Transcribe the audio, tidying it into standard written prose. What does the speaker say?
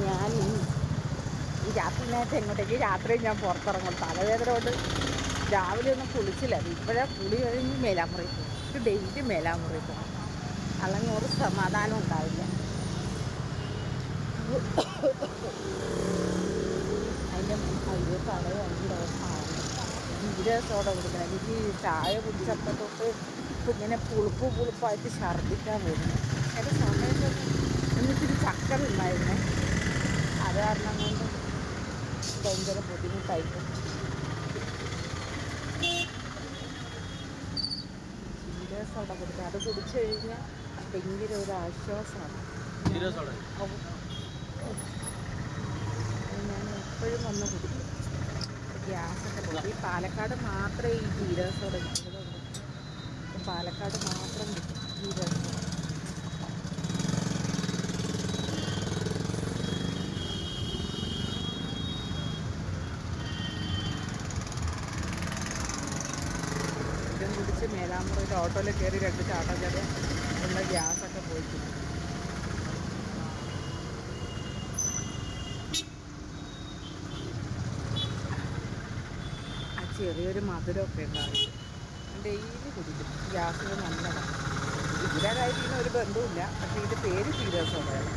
ഞാൻ ഈ രാത്രിനകത്ത് എങ്ങോട്ടേക്ക് രാത്രി ഞാൻ പുറത്തിറങ്ങും. തലവേദന കൊണ്ട് രാവിലെ ഒന്നും കുളിച്ചില്ല. ഇപ്പോഴാ കുളി കഴിഞ്ഞ് മേലാമുറി പോകും. ഇത് ഡെയിലി മേലാമുറി പോകും, അല്ലെങ്കിൽ ഒരു സമാധാനം ഉണ്ടാവില്ല. അതിൻ്റെ അയ്യോ തലയുണ്ടോ ജീരകസോഡ കുടിക്കണം. എനിക്ക് ചായ കുടിച്ചപ്പോൾ തൊട്ട് ഇങ്ങനെ പുളിപ്പായിട്ട് ഛർദ്ദിക്കാൻ വരുന്നു. ചില സമയത്തൊന്നും എന്നിട്ടിരി ചക്കര ഉണ്ടായിരുന്നേ, അത് കാരണം കൊണ്ട് ഭയങ്കര ബുദ്ധിമുട്ടായിട്ട് ജീരകസോഡ കുടിക്കുക. അത് കുടിച്ചു കഴിഞ്ഞാൽ ഭയങ്കര ഒരു ആശ്വാസമാണ്. ഞാൻ എപ്പോഴും വന്ന് കുടിക്കും. ഗ്യാസൊക്കെ പോകും. ഈ പാലക്കാട് മാത്രമേ ഈ ജീരകസോഡ കിട്ടുന്നുള്ളൂ. പാലക്കാട് മാത്രം കിട്ടും ജീരകസോഡ. ഇതും കുടിച്ച് മേലാമുറയിൽ ഓട്ടോയിൽ കയറി 2 ചാട്ടം ചെറിയ ഉള്ള ഗ്യാസൊക്കെ പോയിട്ട് ചെറിയൊരു മധുരമൊക്കെ ഉണ്ടാവും. ഡെയിലി കുടിക്കും. ഗ്യാസിന് നല്ലതാണ്. ഇതിൻ്റെ കാര്യത്തിന് ഒരു ബന്ധവുമില്ല, പക്ഷേ ഇതിൻ്റെ പേര് ജീരകസോഡയാണ്.